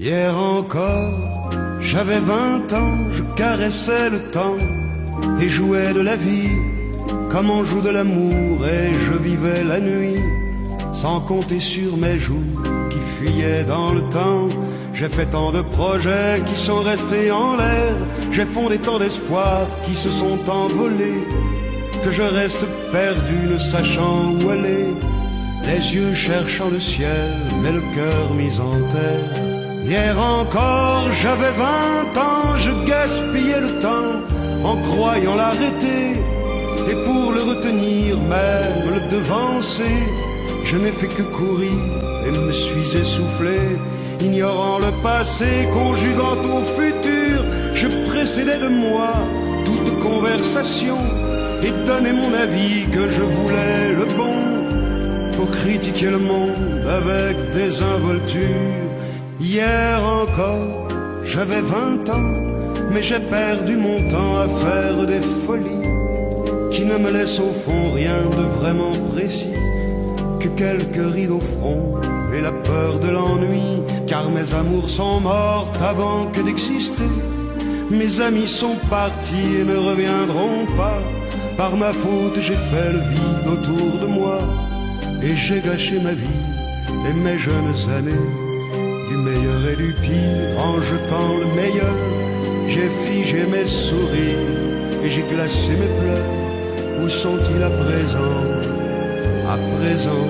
Hier encore, j'avais 20 ans, je caressais le temps et jouais de la vie comme on joue de l'amour, et je vivais la nuit sans compter sur mes jours qui fuyaient dans le temps. J'ai fait tant de projets qui sont restés en l'air, j'ai fondé tant d'espoirs qui se sont envolés, que je reste perdu ne sachant où aller, les yeux cherchant le ciel mais le cœur mis en terre. Hier encore j'avais 20 ans, je gaspillais le temps en croyant l'arrêter, et pour le retenir, même le devancer, je n'ai fait que courir et me suis essoufflé. Ignorant le passé, conjuguant au futur, je précédais de moi toute conversation et donnais mon avis que je voulais le bon, pour critiquer le monde avec désinvolture. Hier encore, j'avais 20 ans, mais j'ai perdu mon temps à faire des folies qui ne me laissent au fond rien de vraiment précis, que quelques rides au front et la peur de l'ennui, car mes amours sont mortes avant que d'exister. Mes amis sont partis et ne reviendront pas. Par ma faute j'ai fait le vide autour de moi, et j'ai gâché ma vie et mes jeunes années, du meilleur et du pire en jetant le meilleur. J'ai figé mes sourires et j'ai glacé mes pleurs. Où sont-ils à présent? À présent,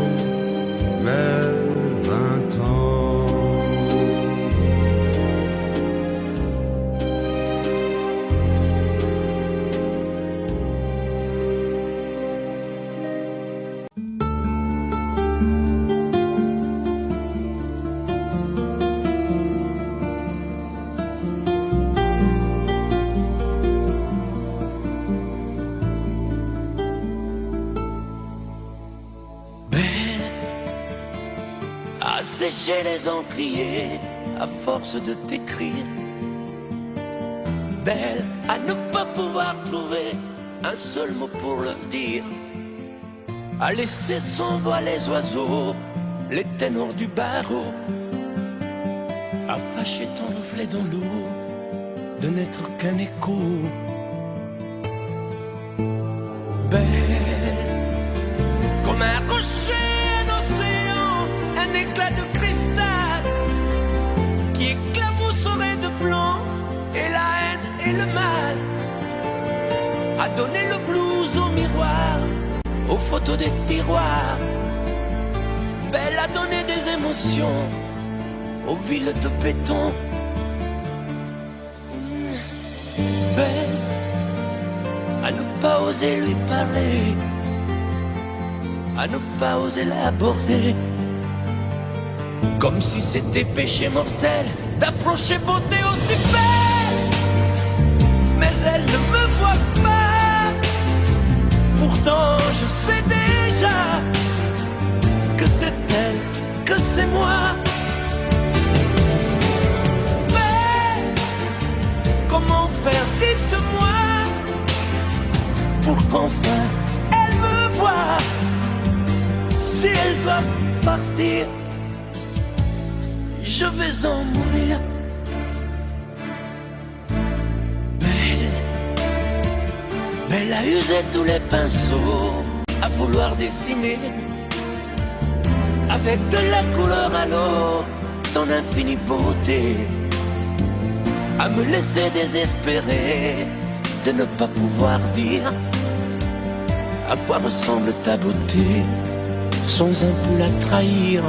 mes 20 ans. Sécher les encriers à force de t'écrire. Belle à ne pas pouvoir trouver un seul mot pour leur dire, à laisser s'envoler les oiseaux, les ténors du barreau, à fâcher ton reflet dans l'eau, de n'être qu'un écho. Belle comme un rocher, un éclat de cristal qui éclabousserait de blanc et la haine et le mal, a donné le blues au miroir, aux photos des tiroirs. Belle a donné des émotions aux villes de béton. Belle à ne pas oser lui parler, à ne pas oser l'aborder, comme si c'était péché mortel d'approcher beauté aussi belle. Mais elle ne me voit pas, pourtant je sais déjà que c'est elle, que c'est moi. Mais comment faire, dites-moi, pour qu'enfin elle me voie. Si elle doit partir, je vais en mourir. Belle a usé tous les pinceaux à vouloir dessiner avec de la couleur à l'eau ton infinie beauté, à me laisser désespérer de ne pas pouvoir dire à quoi ressemble ta beauté sans un peu la trahir.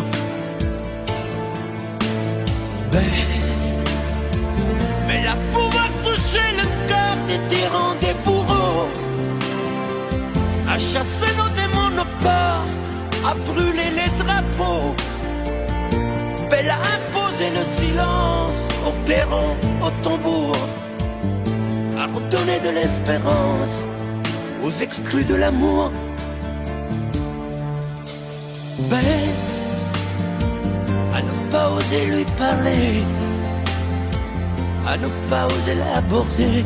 Belle à pouvoir toucher le cœur des tyrans, des bourreaux, à chasser nos démons, nos peurs, à brûler les drapeaux. Belle à imposer le silence aux clairons, aux tambours, à redonner de l'espérance aux exclus de l'amour. Belle à ne pas oser lui parler, à ne pas oser l'aborder,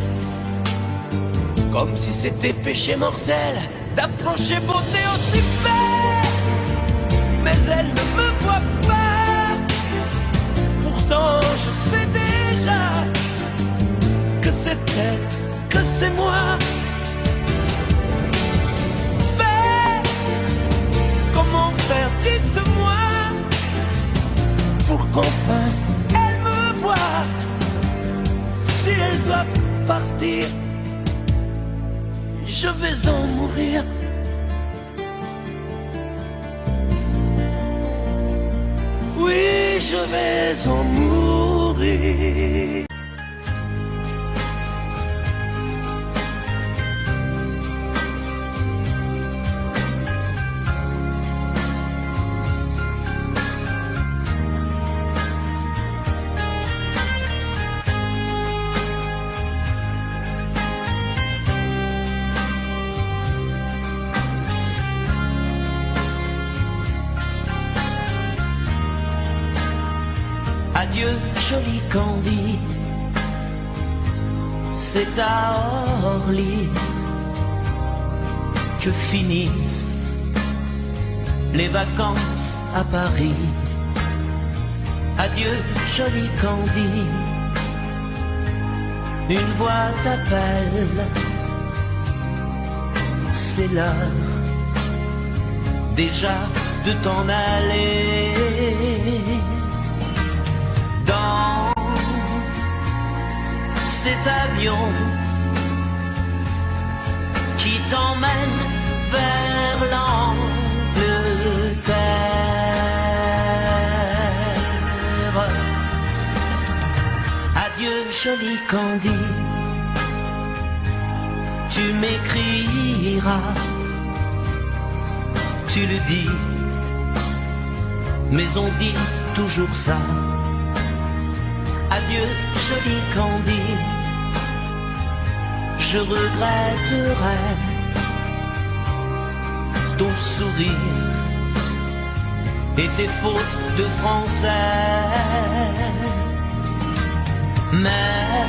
comme si c'était péché mortel d'approcher beauté aussi belle. Mais elle ne me voit pas, pourtant je elle que c'est moi. Mais comment faire, dites-moi, pour qu'enfin elle me voie. Si elle doit partir, je vais en mourir. Oui, je vais en mourir. Adieu, joli Candy, c'est à Orly que finissent les vacances à Paris. Adieu, joli Candy, une voix t'appelle, c'est l'heure déjà de t'en aller. Dans cet avion qui t'emmène vers l'Angleterre. Adieu, joli Candy, tu m'écriras, tu le dis, mais on dit toujours ça. Adieu, joli Candy, je regretterai ton sourire et tes fautes de français. Mais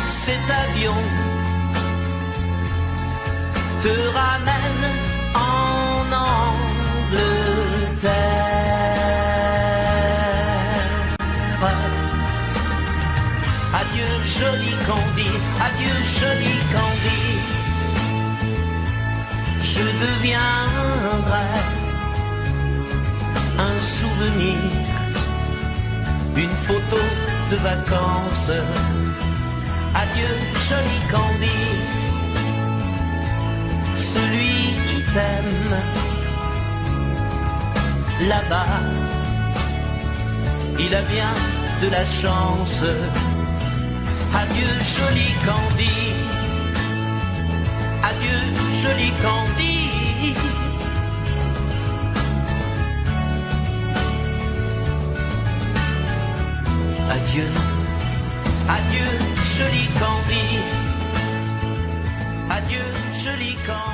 cet avion te ramène en Angleterre. Adieu, joli Candy, adieu, joli Candy, je deviendrai un souvenir, une photo de vacances. Adieu, joli Candy, celui qui t'aime là-bas, il a bien de la chance. Adieu, joli Candy, adieu, joli Candy. Adieu, adieu, joli Candy, adieu, joli Candy.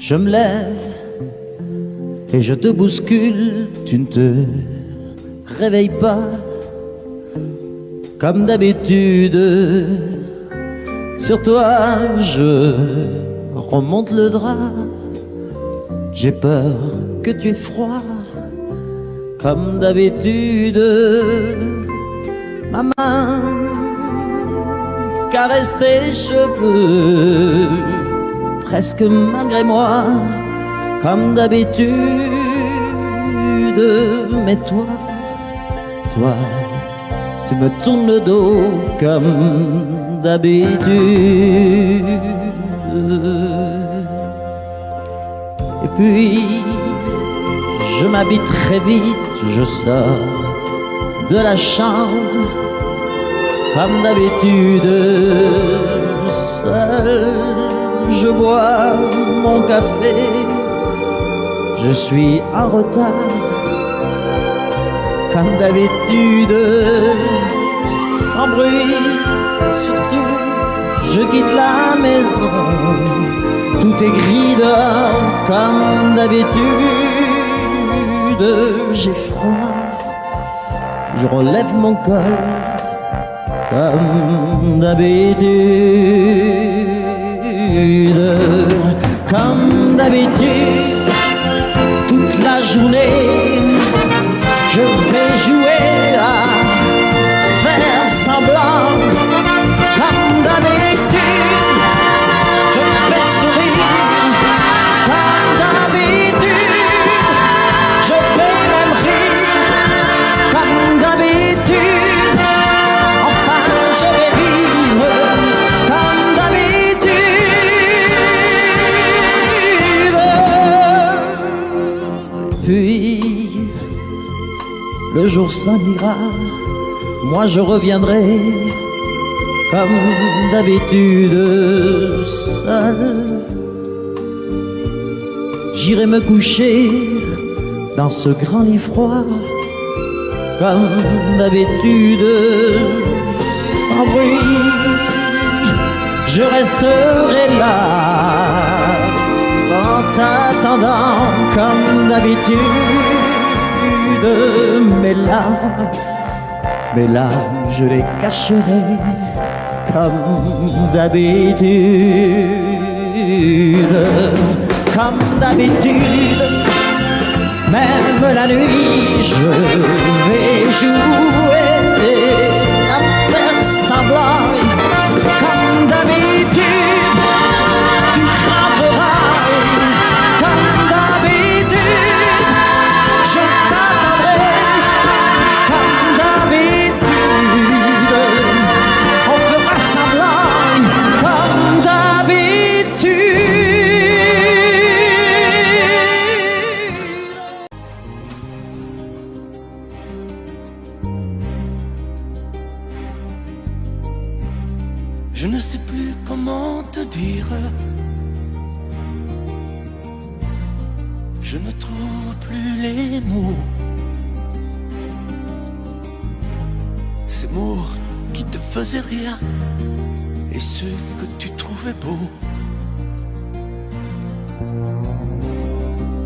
Je me lève et je te bouscule, tu ne te réveilles pas comme d'habitude. Sur toi je remonte le drap, j'ai peur que tu aies froid comme d'habitude. Ma main caresse tes cheveux, presque malgré moi, comme d'habitude. Mais toi, tu me tournes le dos comme d'habitude. Et puis, je m'habille très vite, je sors de la chambre comme d'habitude. Seul, je bois mon café, je suis en retard comme d'habitude. Sans bruit, surtout, je quitte la maison, tout est gris dehors comme d'habitude. J'ai froid, je relève mon col comme d'habitude. Comme d'habitude, toute la journée, je vais jouer à faire semblant. Comme d'habitude, je fais sourire. Comme d'habitude, je vais même rire. Comme d'habitude, enfin je vais vivre. Comme d'habitude. Puis le jour s'en ira, moi je reviendrai comme d'habitude seul. J'irai me coucher dans ce grand lit froid comme d'habitude, sans bruit. Je resterai là en t'attendant comme d'habitude. Mes larmes, je les cacherai comme d'habitude. Comme d'habitude, même la nuit, je vais jouer à faire semblant. Comme d'habitude, tu frapperas. Comme d'habitude, je t'attendrai. Comme d'habitude, on fera semblant. Comme d'habitude. Je ne sais plus comment te dire. Je ne trouve plus les mots. Ces mots qui te faisaient rire et ceux que tu trouvais beaux.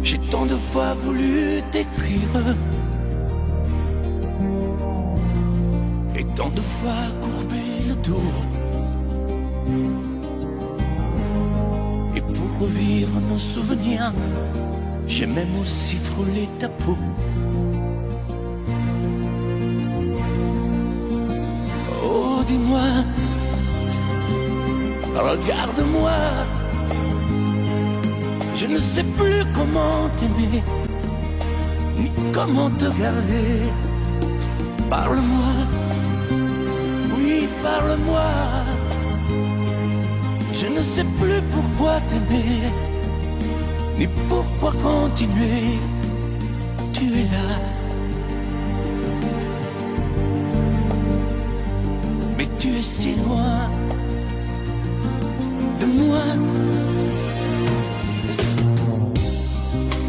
J'ai tant de fois voulu t'écrire et tant de fois courbé le dos. Et pour revivre nos souvenirs, j'ai même aussi frôlé ta peau. Oh, dis-moi, regarde-moi. Je ne sais plus comment t'aimer, ni comment te garder. Parle-moi, oui, parle-moi. Je ne sais plus pourquoi t'aimer, ni pourquoi continuer. Tu es là, mais tu es si loin de moi.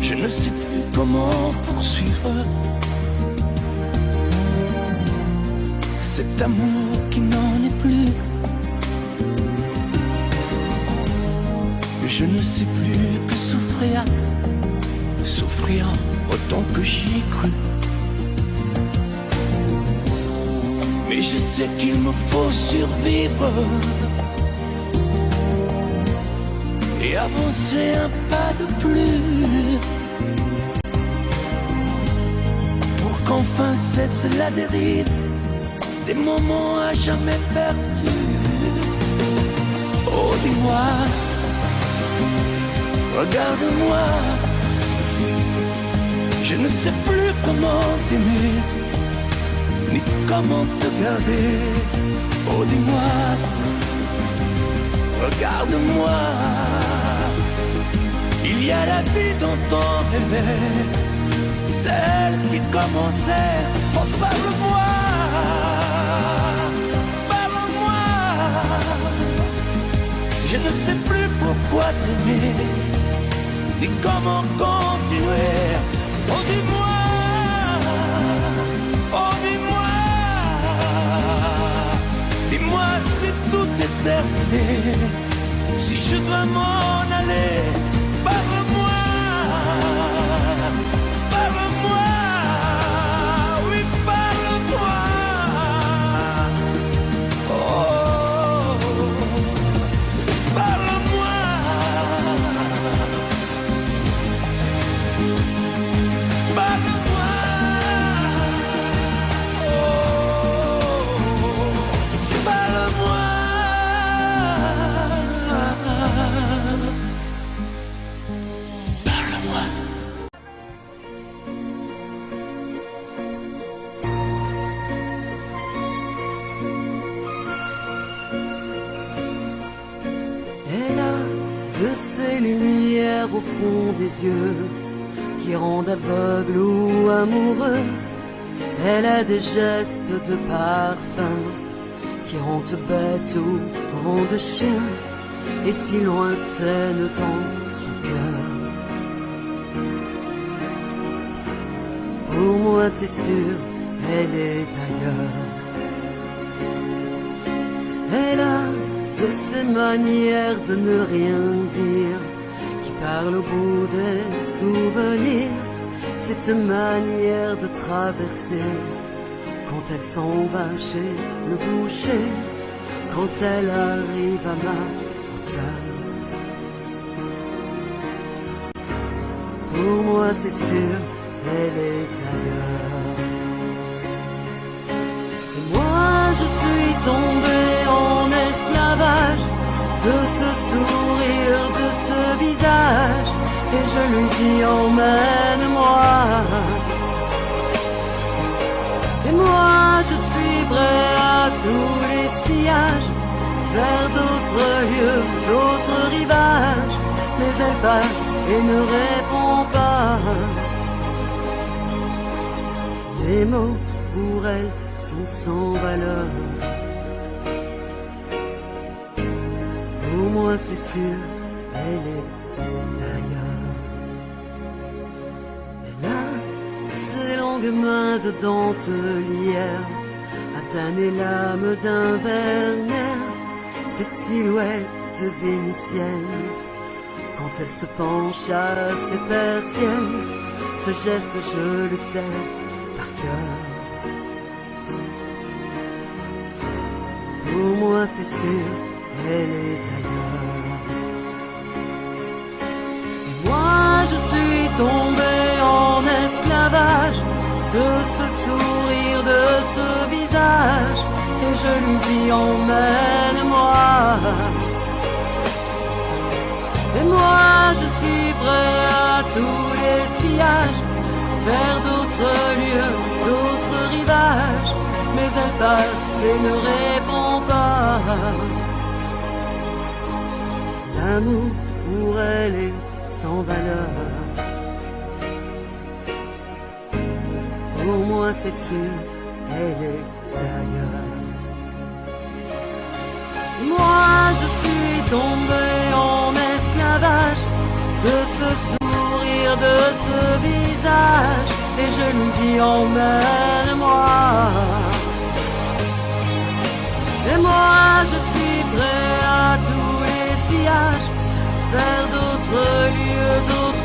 Je ne sais plus comment poursuivre cet amour qui n'en est plus. Je ne sais plus que souffrir. rien, souffrir autant que j'y ai cru. Mais je sais qu'il me faut survivre et avancer un pas de plus pour qu'enfin cesse la dérive des moments à jamais perdus. Oh, dis-moi, regarde-moi, je ne sais plus comment t'aimer, ni comment te garder. Oh, dis-moi, regarde-moi, il y a la vie dont on rêvait, celle qui commençait. Oh, parle-moi, parle-moi, je ne sais plus pourquoi t'aimer, ni comment continuer. Oh, dis-moi, oh, dis-moi, dis-moi si tout est terminé, si je dois m'en aller. Parle-moi, parle-moi, oui, parle-moi. Oh, parle-moi, parle-moi. Oh, parle-moi. Elle a de ces lumières au fond des yeux qui rendent aveugle ou amoureux. Elle a des gestes de parfum qui rendent bête ou rendent chien, et si lointaine dans son cœur. Pour moi c'est sûr, elle est ailleurs. Elle a de ces manières de ne rien dire, qui parle au bout des souvenirs. Cette manière de traverser, quand elle s'en va chez le boucher, quand elle arrive à ma hauteur. Pour moi c'est sûr, elle est ailleurs. Et moi je suis tombé en esclavage de ce sourire, de ce visage, et je lui dis emmène-moi. Et moi je suis prêt à tous les sillages, vers d'autres lieux, d'autres rivages, mais elle passe et ne répond pas. Les mots pour elle sont sans valeur. Pour moi c'est sûr, elle est ailleurs. Elle a ses longues mains de dentelière à tanner l'âme d'un Werner. Cette silhouette vénitienne, quand elle se penche à ses persiennes, ce geste je le sais par cœur. Pour moi c'est sûr, elle est ailleurs. Et moi je suis tombé en esclavage de ce sourire, de ce visage, et je lui dis emmène-moi. Et moi je suis prêt à tous les sillages, vers d'autres lieux, d'autres rivages, mais elle passe et ne répond pas. L'amour pour elle est sans valeur. Pour moi c'est sûr, elle est ailleurs. Moi je suis tombé en esclavage de ce sourire, de ce visage, et je lui dis emmène-moi. Et moi je suis prêt à tous les sillages, vers d'autres lieux, d'autres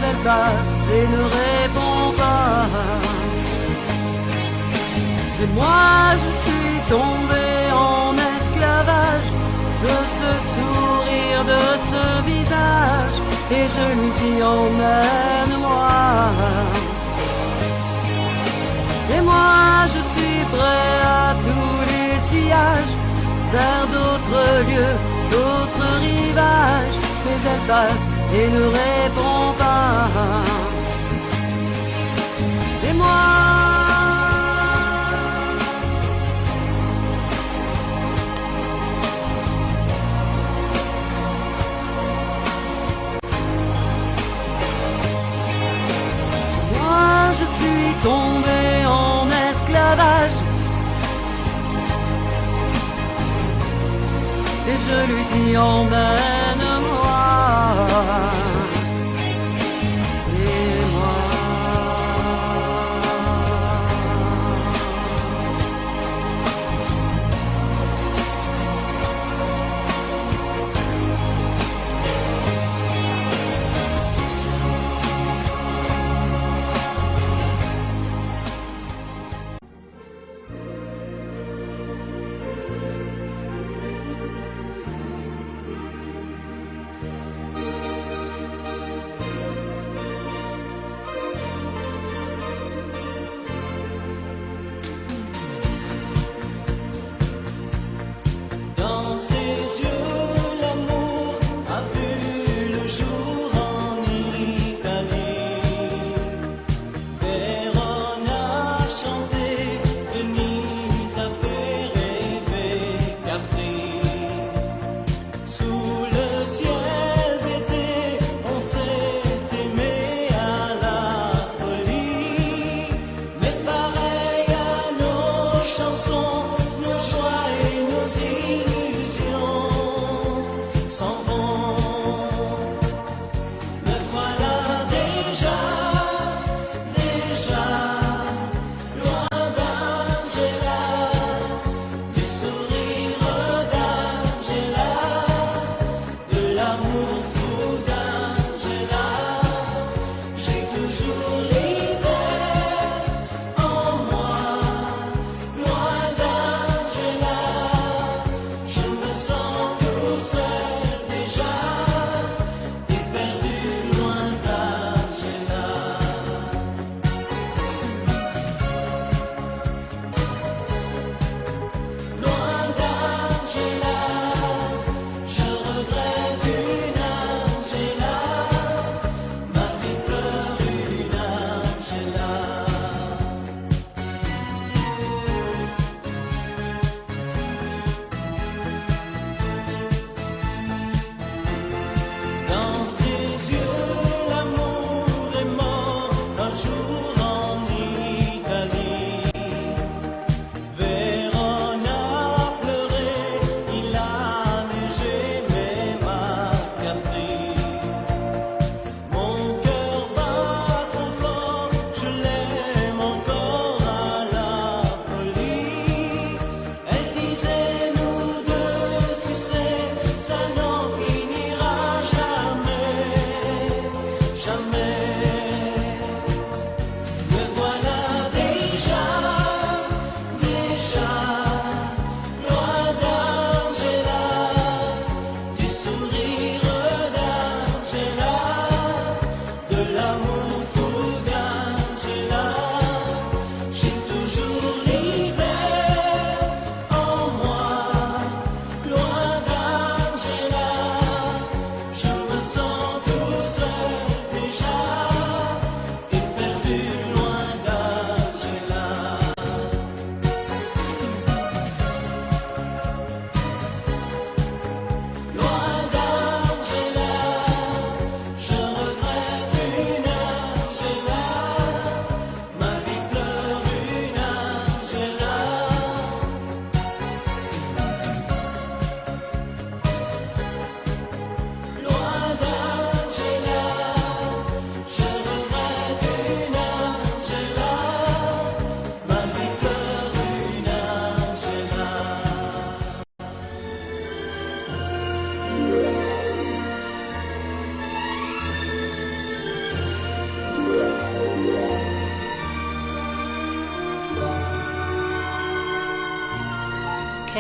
elle passe et ne répond pas. Et moi je suis tombé en esclavage de ce sourire, de ce visage, et je lui dis emmène-moi. Et moi je suis prêt à tous les sillages, vers d'autres lieux, d'autres rivages, mais elle passe et ne répond pas. Et moi je suis tombé en esclavage, et je lui dis emmène-moi. Et moi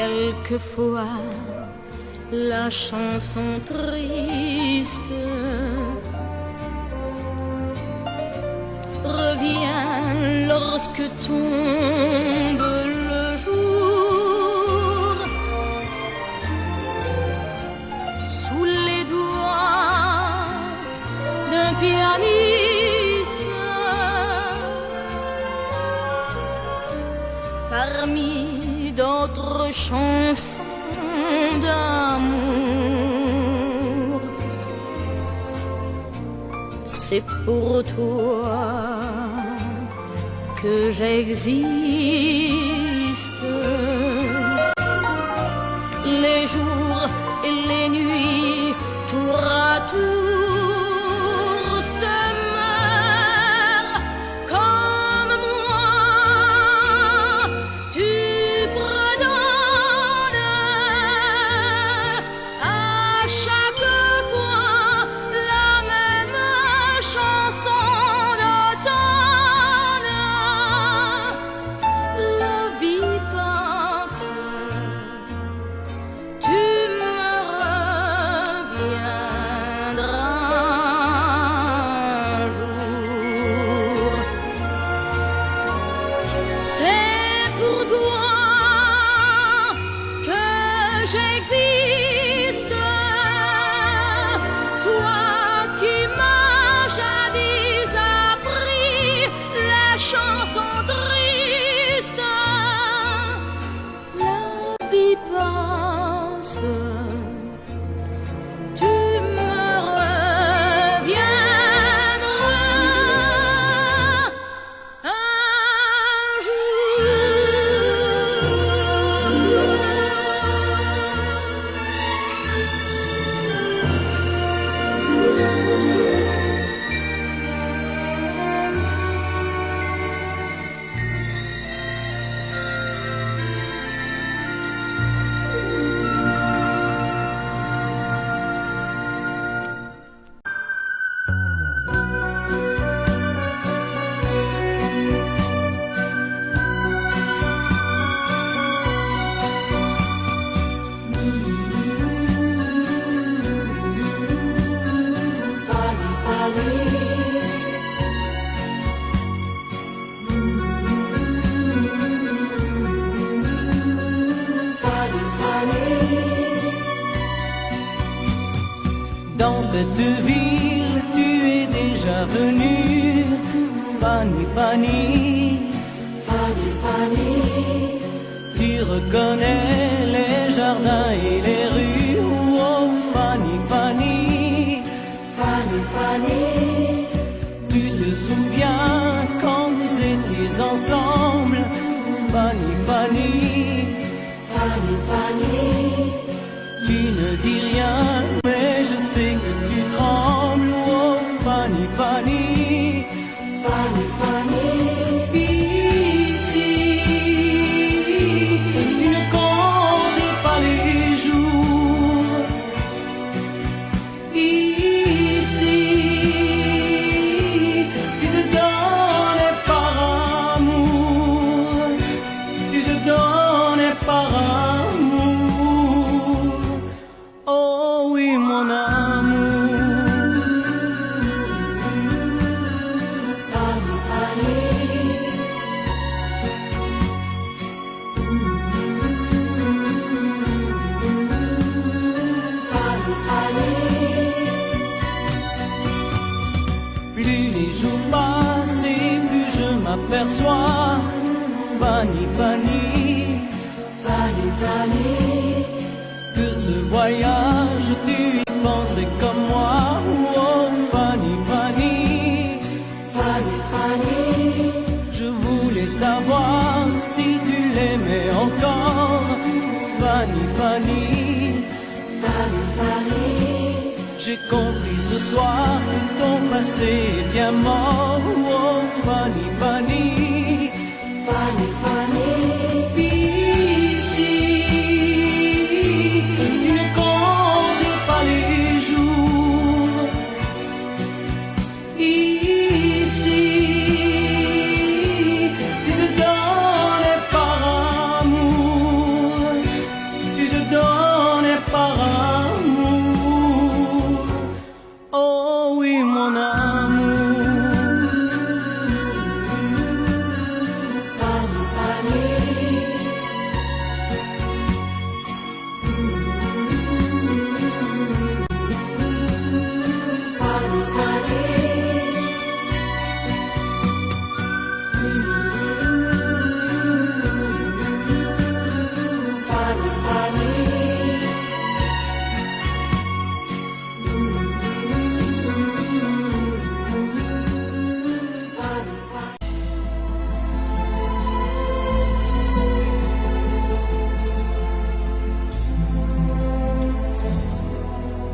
quelquefois la chanson triste revient lorsque tombe le jour sous les doigts d'un pianiste. Parmi d'autres chansons d'amour, c'est pour toi que j'existe. Les jours et les nuits, tour à tour, se meurent comme moi. Tu redonnes à chaque fois la même chanson d'automne. La vie passe, tu me reviendras un jour. C'est pour toi que j'existe, toi qui m'as jadis appris la chanson triste. La vie passe, tu me reviendras un jour. Dans cette ville, tu es déjà venue, Fanny, Fanny. Fanny, Fanny, Tu reconnais les jardins et les rues, oh Fanny, Fanny. Fanny, Fanny, Tu te souviens quand vous étiez ensemble, Fanny, Fanny. Fanny, Fanny, Tu ne dis rien, mais je sais que tu trembles, oh Fanny, Fanny. Fanny, Fanny, Ici, tu ne comptais pas les jours. Ici, tu te donnais par amour. Tu te donnais par amour. Oh oui, mon amour. Fanny, Fanny, Fanny, Fanny, Plus les jours passent et plus je m'aperçois, Fanny, Fanny, Fanny, Fanny, que ce voyage tu y pensais comme moi, oh Fanny, Fanny. Fanny, Fanny, Je voulais savoir si tu l'aimais encore, Fanny, Fanny. Fanny, Fanny, J'ai compris ce soir que ton passé est bien mort, oh Fanny, Fanny. Fanny, Fanny, Ici, tu ne comptes pas les jours. Ici, tu te donnais par amour.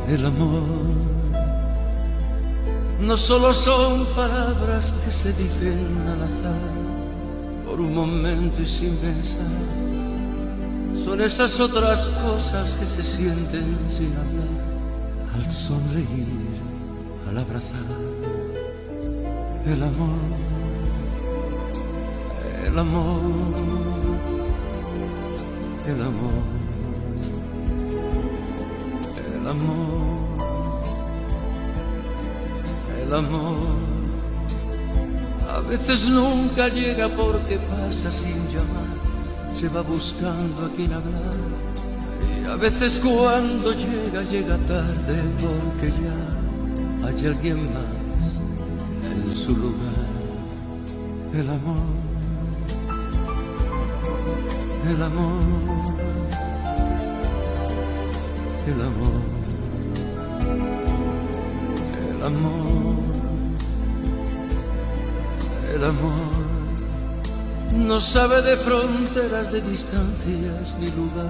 El amor no solo son palabras que se dicen al azar, por un momento y sin pensar. Son esas otras cosas que se sienten sin hablar, al sonreír, al abrazar. El amor, el amor, el amor, el amor, el amor. A veces nunca llega porque pasa sin llamar, se va buscando a quien hablar. Y a veces cuando llega, llega tarde porque ya hay alguien más en su lugar. El amor, el amor, el amor, el amor, el amor. No sabe de fronteras, de distancias ni lugar,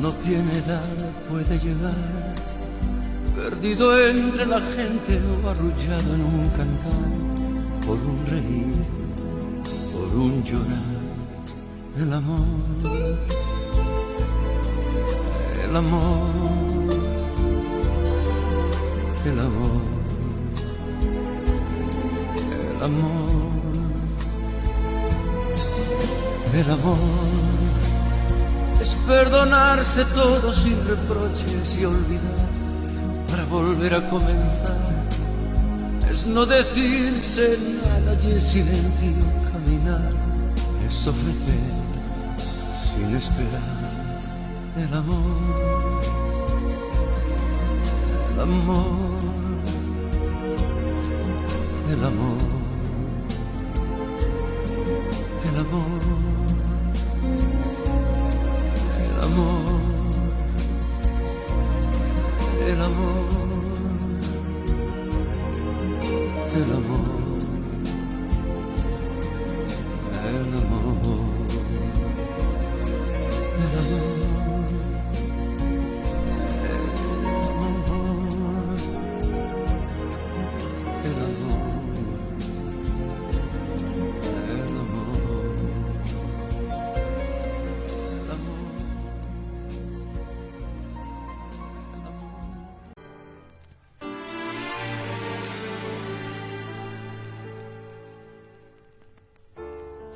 no tiene edad, puede llegar, perdido entre la gente o arrullado en un cantar, por un reír, por un llorar. El amor, el amor, el amor, el amor. El amor es perdonarse todo sin reproches y olvidar para volver a comenzar. Es no decirse nada y en silencio caminar. Es ofrecer sin esperar. El amor, el amor, el amor, el amor. El amor, el amor, el amor, el amor, el amor.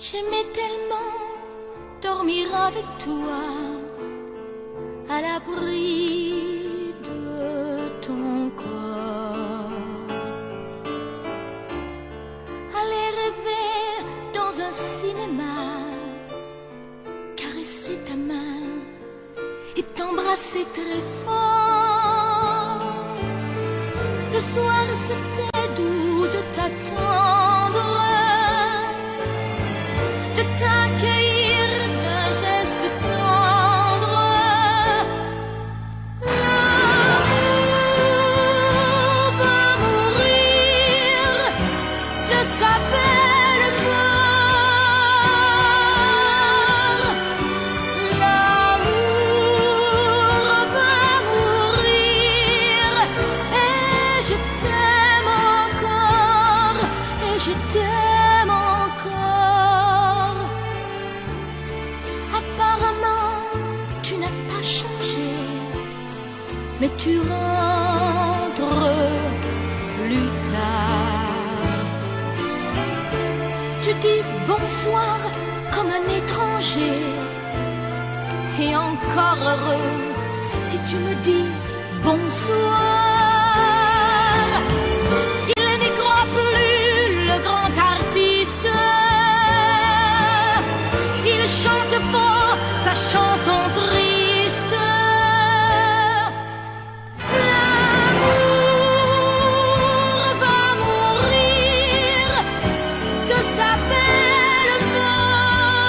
J'aimais tellement dormir avec toi, à l'abri de ton corps. Aller rêver dans un cinéma, caresser ta main et t'embrasser très fort. Le soir c'était doux de t'attendre, de t'accueillir d'un geste tendre. L'amour va mourir de sa belle mort. L'amour va mourir et je t'aime encore, et je t'aime encore. Apparemment, tu n'as pas changé, mais tu rentres plus tard. Tu dis bonsoir comme un étranger, et encore heureux si tu me dis bonsoir. Il n'y croit plus, le grand artiste. Il chante fort sa chanson triste. L'amour va mourir de sa belle mort.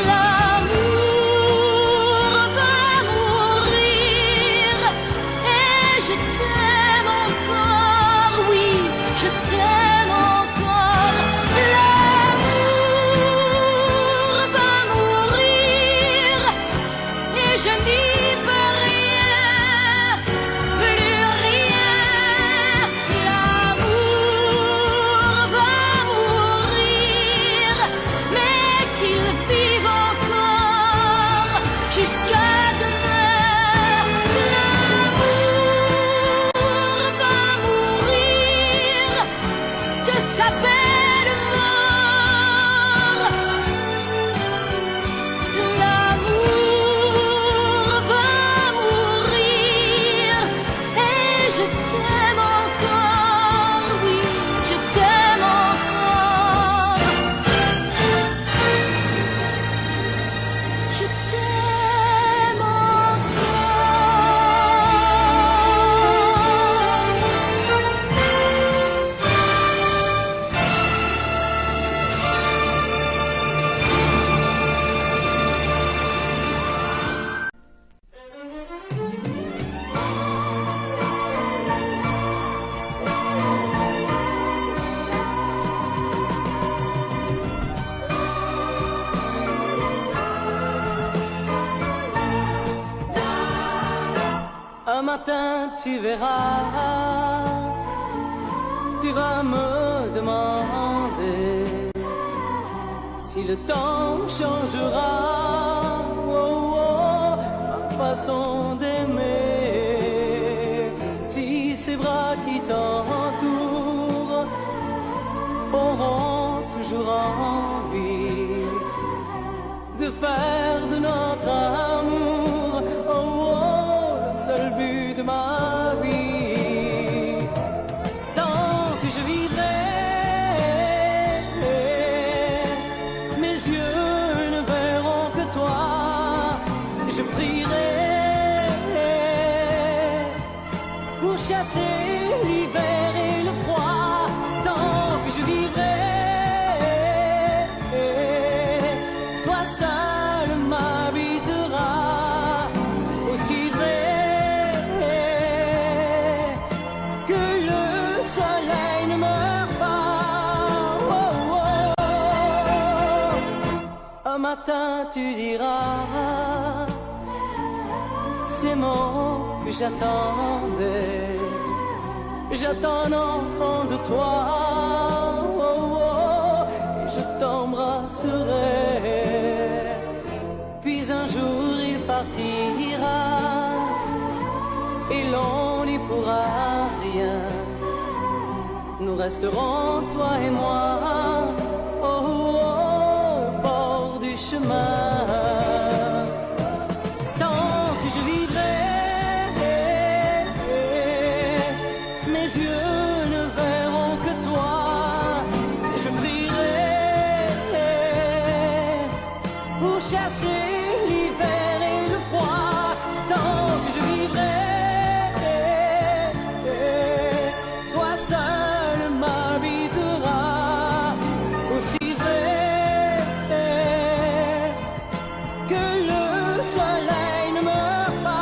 L'amour va mourir jusqu'à demain. L'amour va mourir de sa belle mort. L'amour va mourir et je t'aime encore, oui, je t'aime encore. Je t'aime encore. Un matin tu verras, tu vas me demander si le temps changera ma façon d'aimer, si ces bras qui t'entourent auront toujours envie de faire de notre amour le seul but de ma vie. Tant que je vivrai, mes yeux ne verront que toi. Je prierai pour chasser l'hiver et le froid. Tant que je vivrai, toi seul m'habiteras. Aussi vrai que le soleil ne meurt pas. Un matin tu diras ces mots que j'attendais. J'attends un enfant de toi, et je t'embrasserai. Puis un jour il partira, et l'on n'y pourra rien. Nous resterons, toi et moi, au bord du chemin. Tant que je vivrai, mes yeux ne verront que toi. Je prierai pour chasser l'hiver et le froid. Tant que je vivrai, toi seul m'habiteras. Aussi vrai que le soleil ne meurt pas.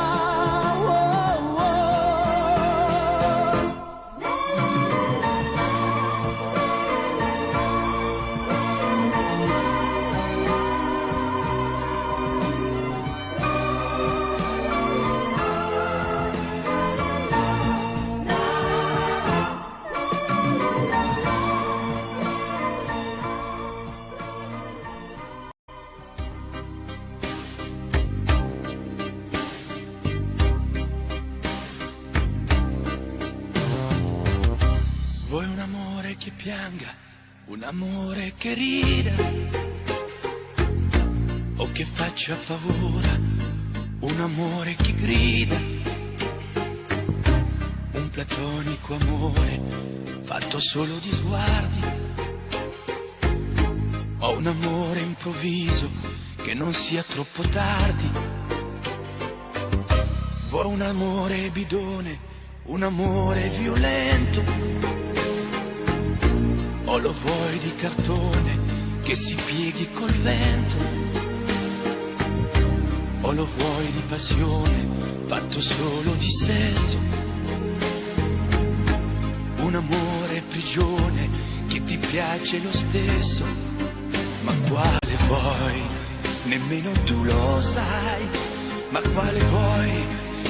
Vuoi un amore che pianga, un amore che rida, o che faccia paura, un amore che grida, un platonico amore fatto solo di sguardi, o un amore improvviso che non sia troppo tardi. Vuoi un amore bidone, un amore violento, o lo vuoi di cartone che si pieghi col vento, o lo vuoi di passione fatto solo di sesso, un amore prigione che ti piace lo stesso. Ma quale vuoi? Nemmeno tu lo sai. Ma quale vuoi?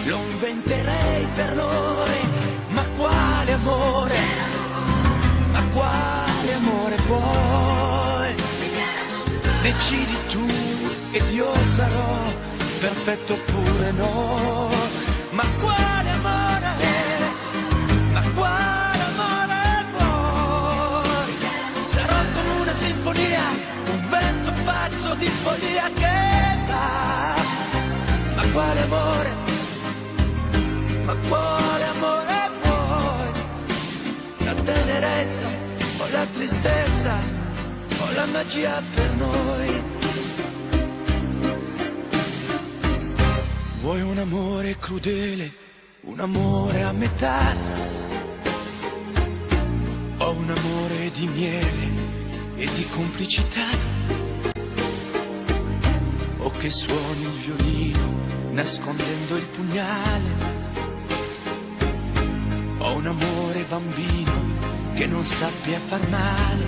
Lo inventerei per noi. Ma quale amore? Ma quale amore vuoi? Decidi tu ed io sarò perfetto oppure no. Ma quale amore, ma quale amore vuoi? Sarò come una sinfonia, un vento pazzo di follia che va. Ma quale amore, ma quale amore vuoi? La tenerezza o la tristezza o la magia per noi? Vuoi un amore crudele, un amore a metà, o un amore di miele e di complicità? O che suoni il violino nascondendo il pugnale, o un amore bambino che non sappia far male?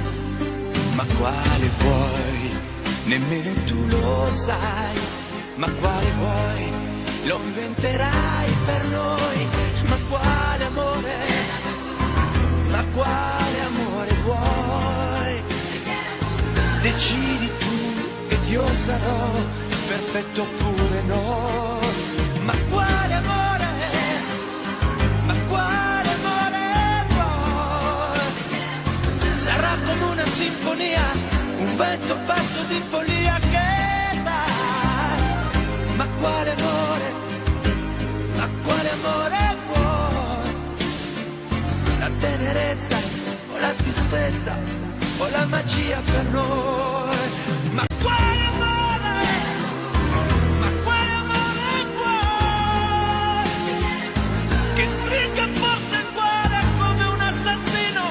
Ma quale vuoi? Nemmeno tu lo sai. Ma quale vuoi? Lo inventerai per noi. Ma quale amore? Ma quale amore vuoi? Decidi tu ed io sarò perfetto oppure no. Ma quale amore? Ma quale amore vuoi? Sarà come una sinfonia, un vento pazzo di follia che va. Ma quale amore? Ma quale amore vuoi? La tenerezza o la tristezza o la magia per noi? Ma quale amore? Ma quale amore vuoi? Che stringa forte il cuore come un assassino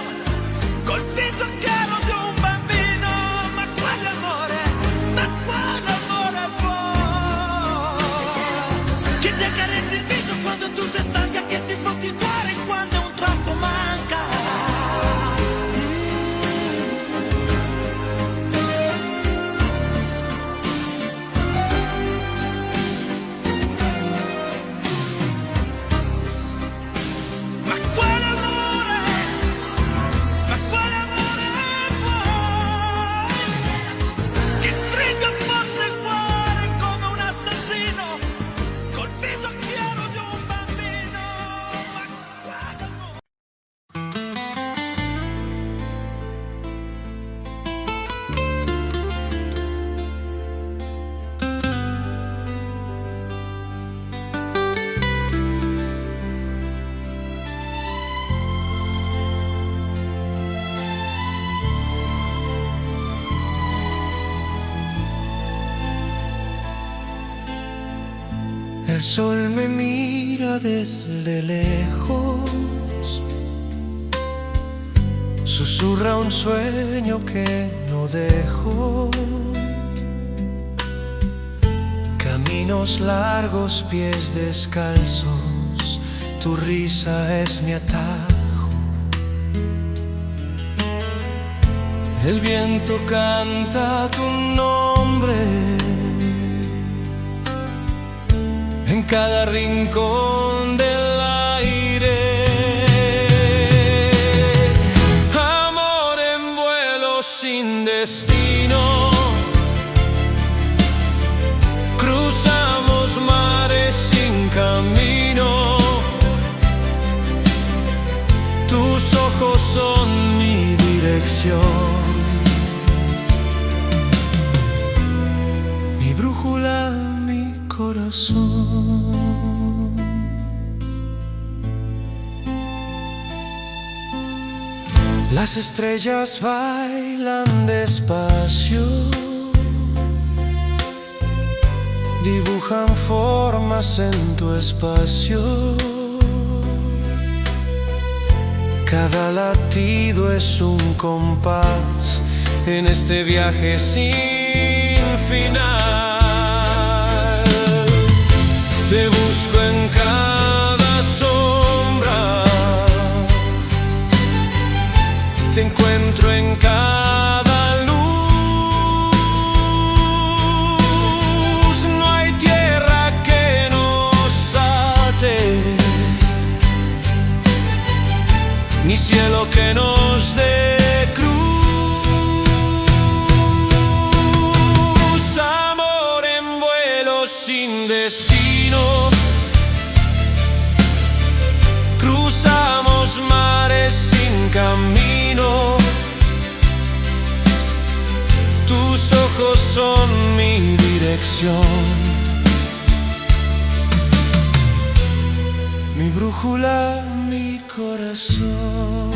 col viso chiaro di un bambino. Ma quale amore? Ma quale amore vuoi? Che ti accarezzi il viso quando tu sei stanca, che ti sfotti il cuore quando un tratto manca. Ma quale amore? Ma quale amore vuoi? Che stringa forte il cuore come un assassino col viso chiaro di un bambino. Ma quale amore? El sol me mira desde lejos, susurra un sueño que no dejo. Caminos largos, pies descalzos, tu risa es mi atajo. El viento canta tu nombre en cada rincón del aire. Amor en vuelo sin destino, cruzamos mares sin camino. Tus ojos son mi dirección, mi brújula, mi corazón. Las estrellas bailan despacio, dibujan formas en tu espacio. Cada latido es un compás en este viaje sin final. Te busco en cada sombra, te encuentro en cada luz. No hay tierra que nos ate, ni cielo que nos dé cruz. Amor en vuelo sin destino, destino. Cruzamos mares sin camino. Tus ojos son mi dirección, mi brújula, mi corazón.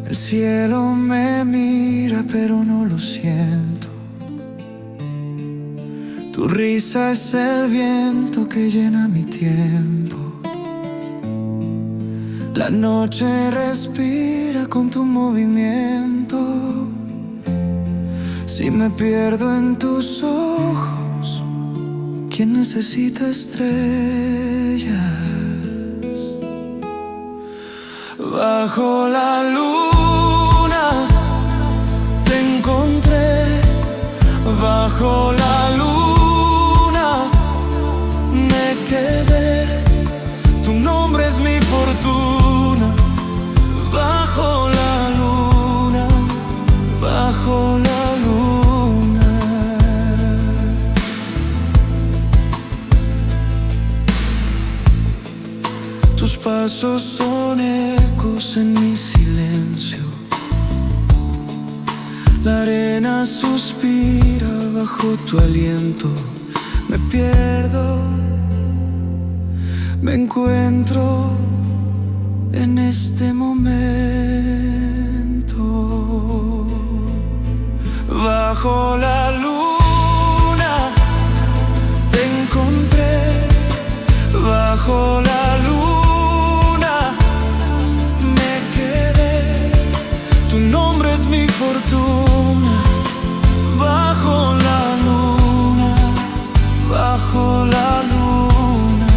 El cielo me mira pero no lo siento. Tu risa es el viento que llena mi tiempo. La noche respira con tu movimiento. Si me pierdo en tus ojos, ¿quién necesita estrellas? Bajo la luna te encontré, bajo la luna me quedé. Tu nombre es mi fortuna. Bajo la luna, bajo la luna. Tus pasos son ecos en mi silencio. La arena suspira bajo tu aliento. Me pierdo, me encuentro en este momento. Bajo la luna te encontré, bajo la luna me quedé. Tu nombre es mi fortuna. Bajo la luna, bajo la luna.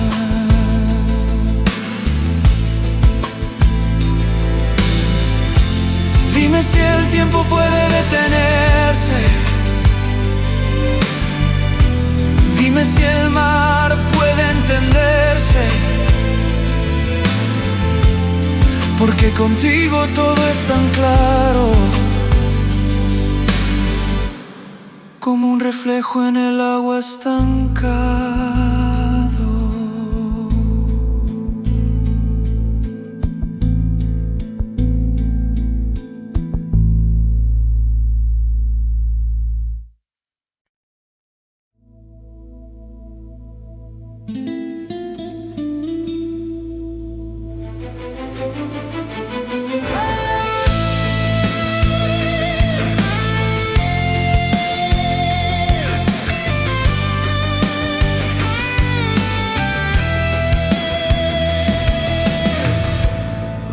Dime si el tiempo puede detenerse. Dime si el mar puede entenderse. Porque contigo todo es tan claro, como un reflejo en el agua estancado.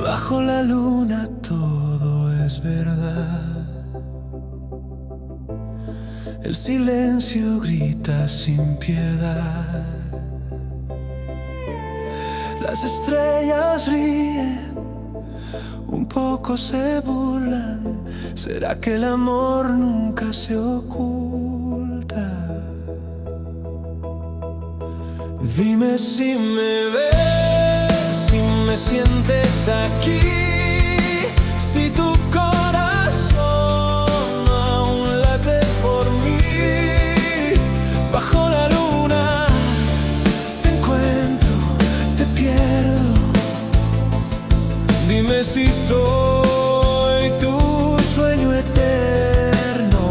Bajo la luna todo es verdad. El silencio grita sin piedad. Las estrellas ríen, un poco se burlan. ¿Será que el amor nunca se oculta? Dime si me ves, si me sientes aquí, si tu corazón aún late por mí. Bajo la luna te encuentro, te pierdo. Dime si soy tu sueño eterno.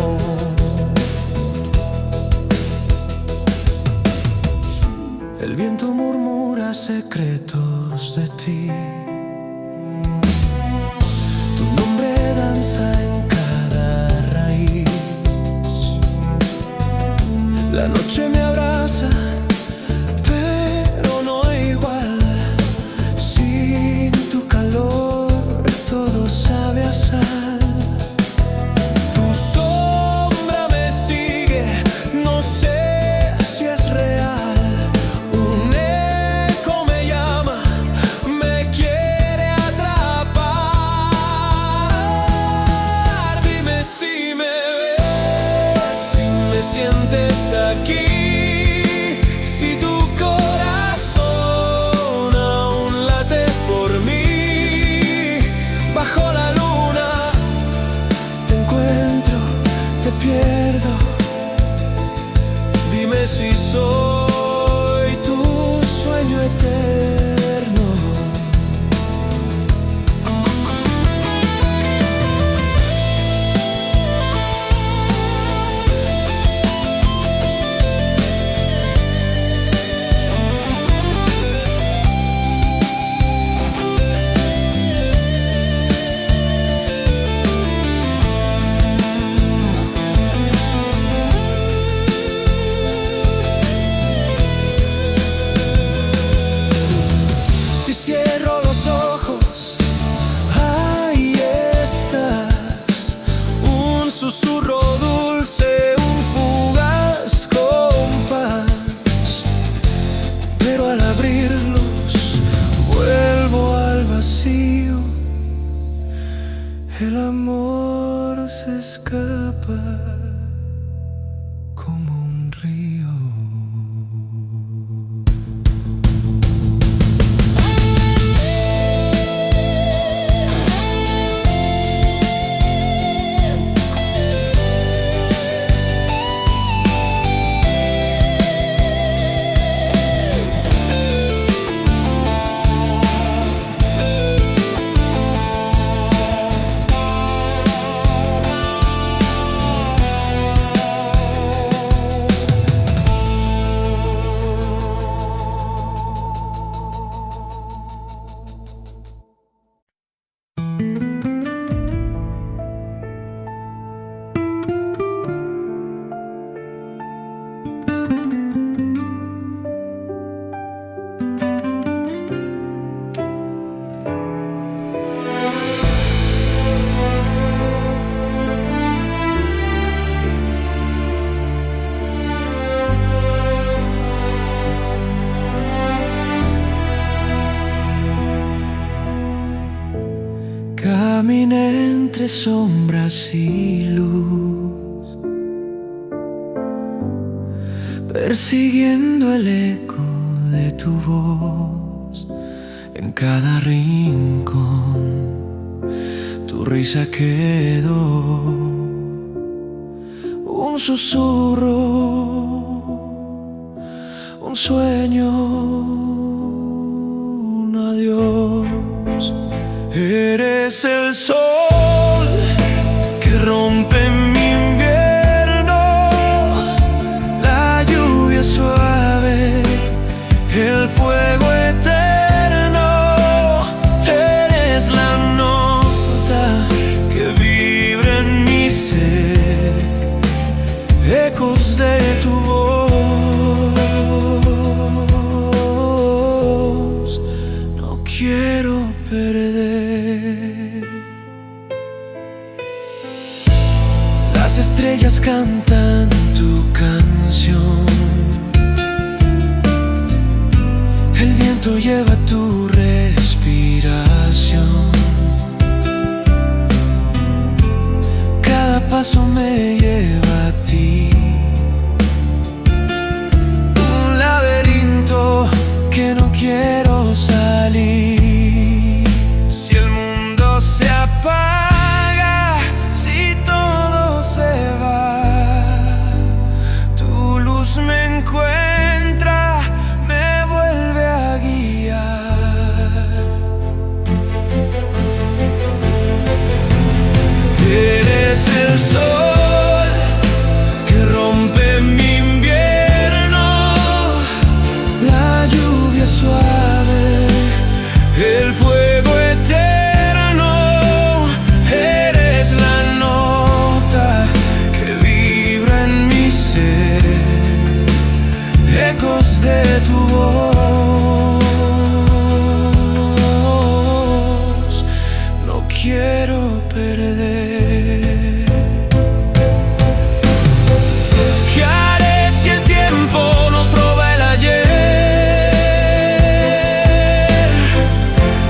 El viento murmura secretos de ti. Tu nombre danza en cada raíz. La noche me abraza, pero no igual. Sin tu calor todo sabe a sal. Tu sombra me sigue, no sé si es real. Un eco me llama, pierdo. Dime si soy tu sueño eterno. Susurro dulce, un fugaz compás, pero al abrirlos vuelvo al vacío. El amor se escapa como un río. Caminé entre sombras y luz, persiguiendo el eco de tu voz. En cada rincón tu risa quedó, un susurro, un sueño, un adiós. Eres el sol que rompe mi invierno, la lluvia suave, el fuego eterno. Eres la nota que vibra en mi ser, ecos de tu voz. No quiero perder. Las estrellas cantan tu canción, el viento lleva tu respiración. Cada paso me lleva a ti, un laberinto que no quiero salir. Si el mundo se apaga, si todo se va, tu luz me encuentra, me vuelve a guiar. Eres el sol que rompe mi invierno, la lluvia suave, el fuego eterno. Eres la nota que vibra en mi ser, ecos de tu voz. No quiero perder. ¿Qué haré si el tiempo nos roba el ayer?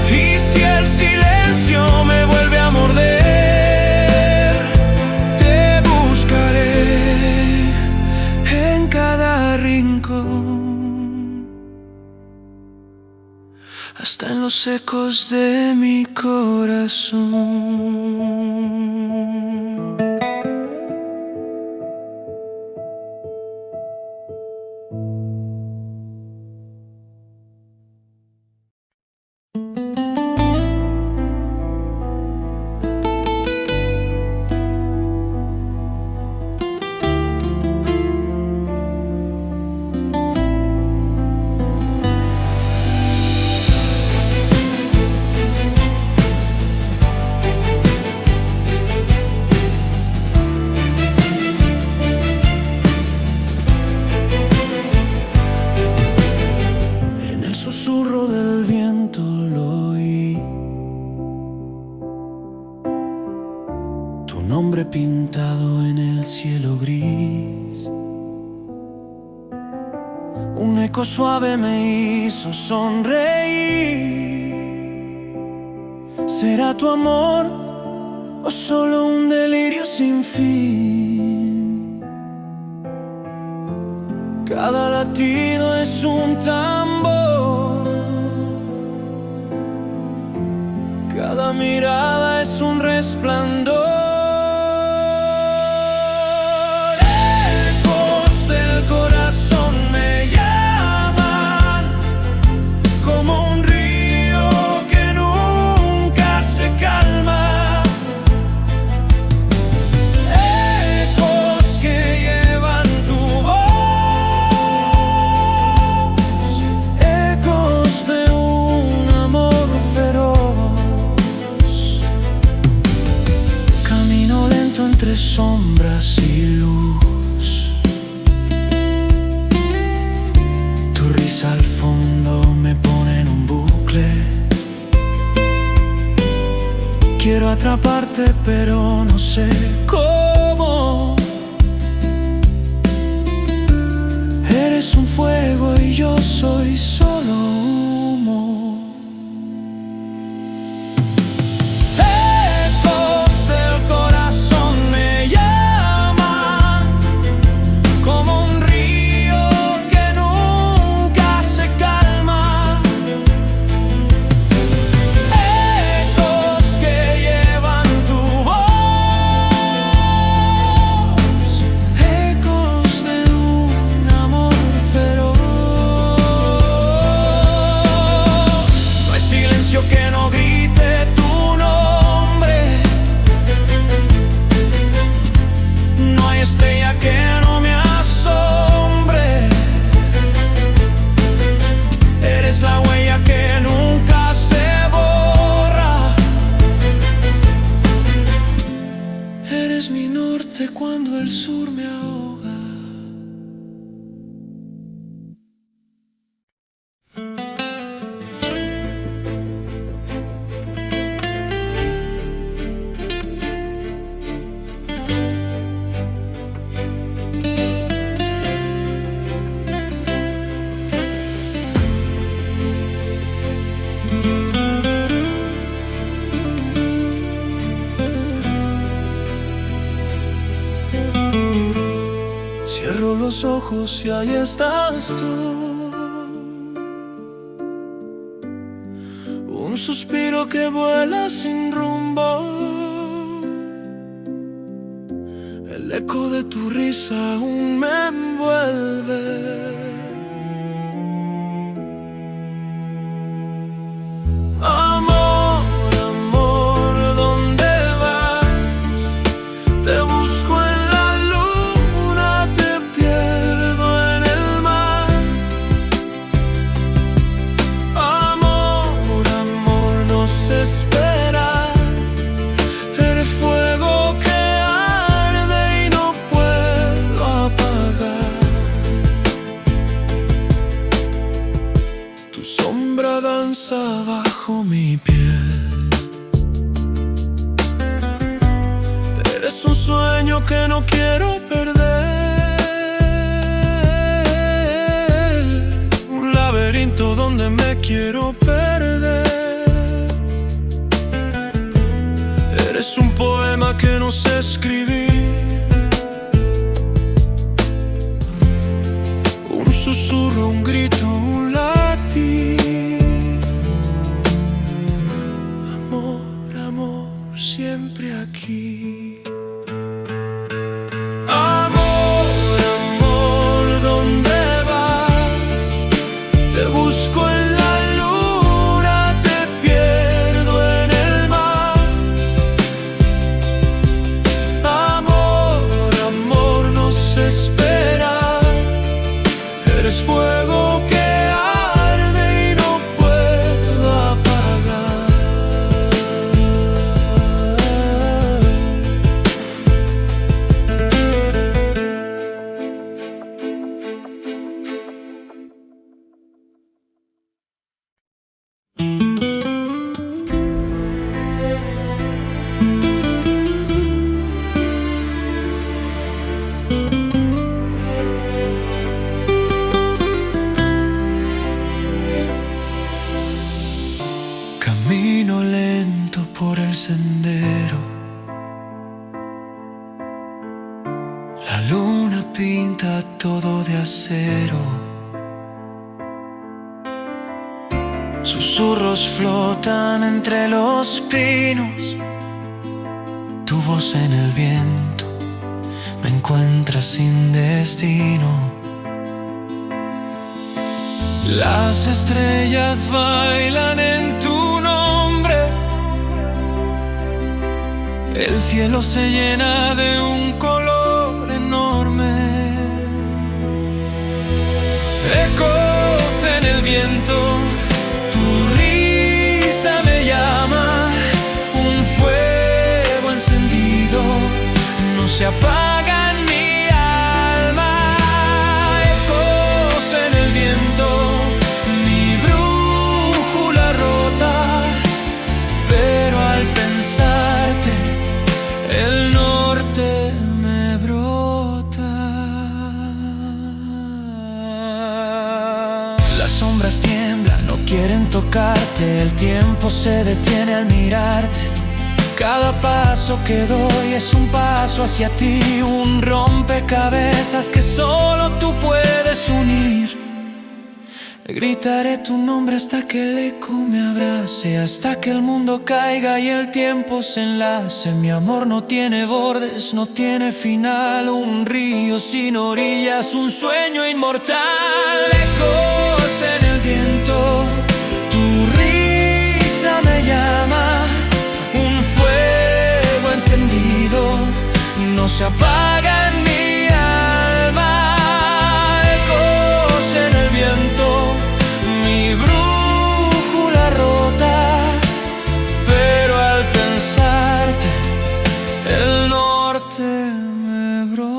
Y si el silencio me vuelve a morder, te buscaré en cada rincón, hasta en los ecos de mi corazón. un hombre pintado en el cielo gris. Un eco suave me hizo sonreír. ¿Será tu amor o solo un delirio sin fin? Cada latido es un tambor, cada mirada es un resplandor. Ecos del corazón me llaman, como un río que nunca se calma. Ecos que llevan tu voz, ecos de un amor feroz. Camino lento entre sombras y luz. Tu risa al fondo me pone en un bucle. Quiero atraparte pero no sé cómo. Eres un fuego y yo soy solo humo. Ecos del corazón me llaman, como un río que nunca se calma. Ecos que llevan tu voz, ecos de un amor feroz. No hay silencio que no grite tu nombre, no hay estrella que no me asombre. Eres la huella que nunca se borra. Eres mi norte cuando el sur me ahoga. Cierro los ojos y ahí estás tú. Un suspiro que vuela sin rumbo. El eco de tu risa aún me envuelve. Amor, amor, ¿dónde vas? Te busco en la luna, te pierdo en el mar. Amor, amor, no se espera. Eres fuego que arde y no puedo apagar. Tu sombra danza bajo mi piel. Eres un sueño que no quiero perder, un laberinto donde me quiero perder. Eres un poema que no sé escribir, un susurro, un grito, un latir. Amor, amor, siempre aquí. Amor, amor, ¿dónde vas? Te busco en la luna, te pierdo en el mar. Amor, amor, no se espera. Eres fuego que arde y no puedo apagar. sendero. La luna pinta todo de acero. Susurros flotan entre los pinos. Tu voz en el viento me encuentra sin destino. Las estrellas bailan en tu nombre. El cielo se llena de un color enorme. Ecos en el viento, tu risa me llama. Un fuego encendido no se apaga en mi alma. Ecos en el viento, mi brújula rota, pero al pensarte el norte me brota. Las sombras tiemblan, no quieren tocarte. El tiempo se detiene al mirarte. Cada paso que doy es un paso hacia ti, un rompecabezas que solo tú puedes unir. Gritaré tu nombre hasta que el eco me abrace, hasta que el mundo caiga y el tiempo se enlace. Mi amor no tiene bordes, no tiene final, un río sin orillas, un sueño inmortal. Ecos en el viento, tu risa me llama. Un fuego encendido no se apaga en mi alma. Ecos en el viento, mi brújula rota, pero al pensarte el norte me brota.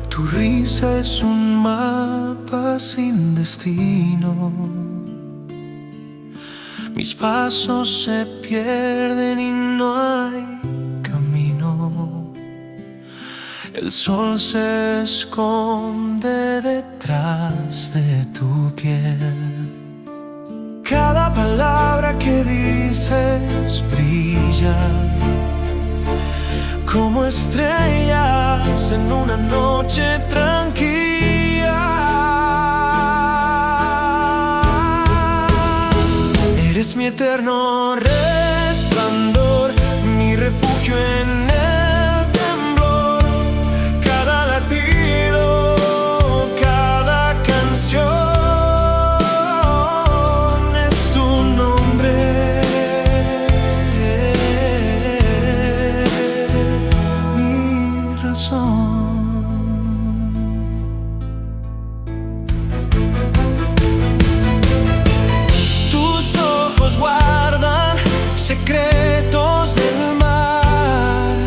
Tu risa es un mapa sin destino. Mis pasos se pierden y no hay camino. El sol se esconde detrás de tu piel. Cada palabra que dices brilla como estrellas en una noche tranquila. Eres mi eterno resplandor, mi refugio en el temblor. Cada latido, cada canción es tu nombre. Tus ojos guardan secretos del mar.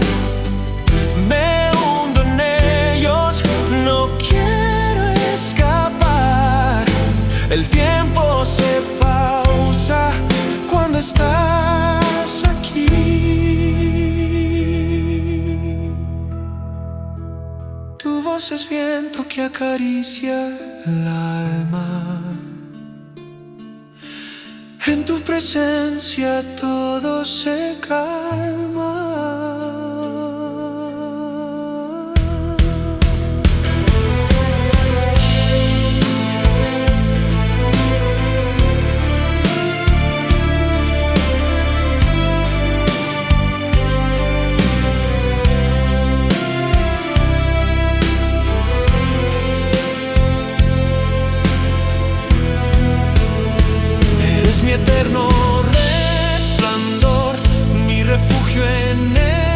Me hundo en ellos, no quiero escapar. El tiempo se pausa cuando estás aquí. Tu voz es viento que acaricia el alma. En tu presencia todo se calma. Mi eterno resplandor, mi refugio en él.